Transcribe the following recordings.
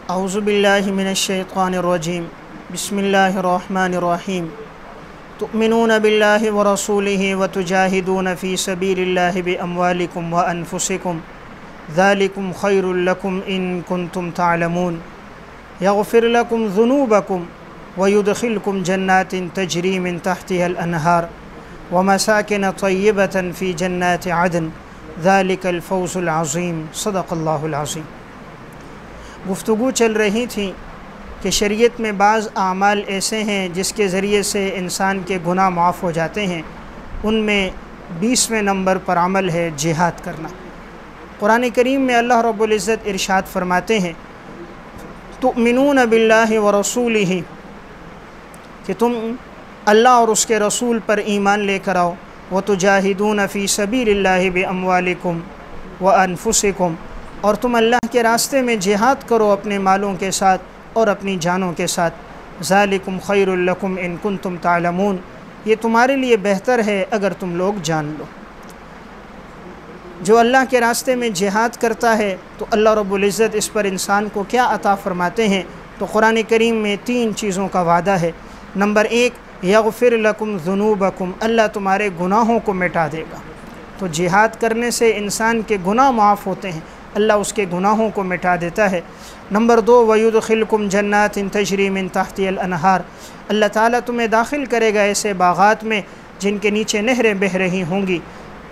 اعوذ باللہ من الشیطان الرجیم بسم اللہ الرحمن الرحیم تؤمنون باللہ ورسولہ وتجاہدون فی سبیل اللہ باموالکم وانفسکم ذالکم خیر لکم ان کنتم تعلمون یغفر لکم ذنوبکم ویدخلکم جنات تجری من تحتها الانہار ومساکن طیبۃ فی جنات عدن ذالک الفوز العظیم صدق اللہ العظیم۔ گفتگو چل رہی تھی کہ شریعت میں بعض اعمال ایسے ہیں جس کے ذریعے سے انسان کے گناہ معاف ہو جاتے ہیں، ان میں 20ویں نمبر پر عمل ہے جہاد کرنا۔ قرآن کریم میں اللہ رب العزت ارشاد فرماتے ہیں تؤمنون باللہ ورسولہ، کہ تم اللہ اور اس کے رسول پر ایمان لے کر آؤ، وتجاہدون فی سبیل اللہ باموالکم وانفسکم، اور تم اللہ کے راستے میں جہاد کرو اپنے مالوں کے ساتھ اور اپنی جانوں کے ساتھ، ذالکم خیر لکم ان کنتم تعلمون، یہ تمہارے لیے بہتر ہے اگر تم لوگ جان لو۔ جو اللہ کے راستے میں جہاد کرتا ہے تو اللہ رب العزت اس پر انسان کو کیا عطا فرماتے ہیں؟ تو قرآن کریم میں 3 چیزوں کا وعدہ ہے۔ نمبر 1، یغفر لکم ذنوبکم، اللہ تمہارے گناہوں کو مٹا دے گا۔ تو جہاد کرنے سے انسان کے گناہ معاف ہوتے ہیں، اللہ اس کے گناہوں کو مٹا دیتا ہے۔ نمبر 2، وَيُدْخِلْكُمْ جَنَّاتٍ تَجْرِي مِن تَحْتِهَا الْأَنْهَارُ، اللہ تعالیٰ تمہیں داخل کرے گا ایسے باغات میں جن کے نیچے نہریں بہہ رہی ہوں گی۔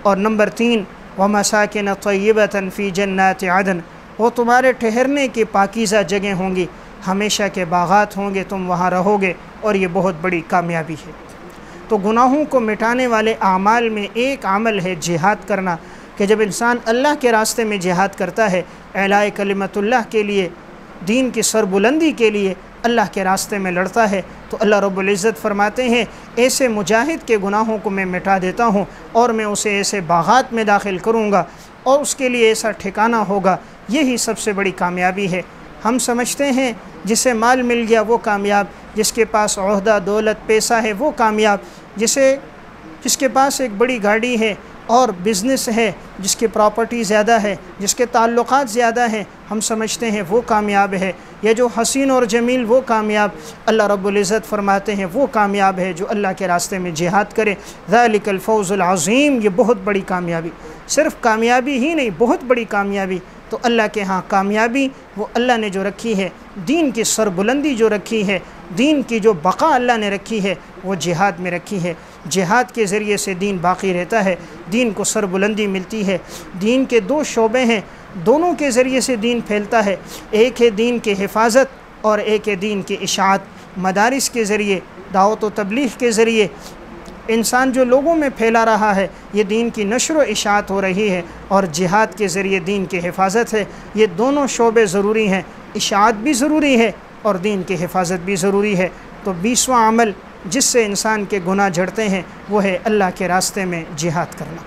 اور نمبر 3، وَمَسَاكِنَ طَيِّبَةً فِي جَنَّاتِ عَدْنٍ، وہ تمہارے ٹھہرنے کی پاکیزہ جگہیں ہوں گی، ہمیشہ کے باغات ہوں گے، تم وہاں رہو گے، اور یہ بہت بڑی کامیابی ہے۔ تو گناہوں کو مٹانے والے اعمال میں ایک عمل ہے جہاد کرنا، کہ جب انسان اللہ کے راستے میں جہاد کرتا ہے، اعلاء کلمت اللہ کے لیے، دین کی سربلندی کے لیے اللہ کے راستے میں لڑتا ہے، تو اللہ رب العزت فرماتے ہیں ایسے مجاہد کے گناہوں کو میں مٹا دیتا ہوں اور میں اسے ایسے باغات میں داخل کروں گا اور اس کے لیے ایسا ٹھکانہ ہوگا۔ یہی سب سے بڑی کامیابی ہے۔ ہم سمجھتے ہیں جسے مال مل گیا وہ کامیاب، جس کے پاس عہدہ دولت پیسہ ہے وہ کامیاب، جس کے پاس ایک بڑی گاڑی ہے اور بزنس ہے، جس کی پراپرٹی زیادہ ہے، جس کے تعلقات زیادہ ہیں، ہم سمجھتے ہیں وہ کامیاب ہے، یا جو حسین اور جمیل وہ کامیاب۔ اللہ رب العزت فرماتے ہیں وہ کامیاب ہے جو اللہ کے راستے میں جہاد کرے، ذالک الفوز العظیم، یہ بہت بڑی کامیابی، صرف کامیابی ہی نہیں، بہت بڑی کامیابی۔ تو اللہ کے ہاں کامیابی وہ اللہ نے جو رکھی ہے، دین کی سربلندی جو رکھی ہے، دین کی جو بقا اللہ نے رکھی ہے، وہ جہاد میں رکھی ہے۔ جہاد کے ذریعے سے دین باقی رہتا ہے، دین کو سربلندی ملتی ہے۔ دین کے 2 شعبے ہیں، دونوں کے ذریعے سے دین پھیلتا ہے، ایک ہے دین کی حفاظت اور ایک ہے دین کی اشاعت۔ مدارس کے ذریعے، دعوت و تبلیغ کے ذریعے انسان جو لوگوں میں پھیلا رہا ہے، یہ دین کی نشر و اشاعت ہو رہی ہے، اور جہاد کے ذریعے دین کی حفاظت ہے۔ یہ دونوں شعبے ضروری ہیں، اشاعت بھی ضروری ہے اور دین کی حفاظت بھی ضروری ہے۔ تو 20واں عمل جس سے انسان کے گناہ جھڑتے ہیں وہ ہے اللہ کے راستے میں جہاد کرنا۔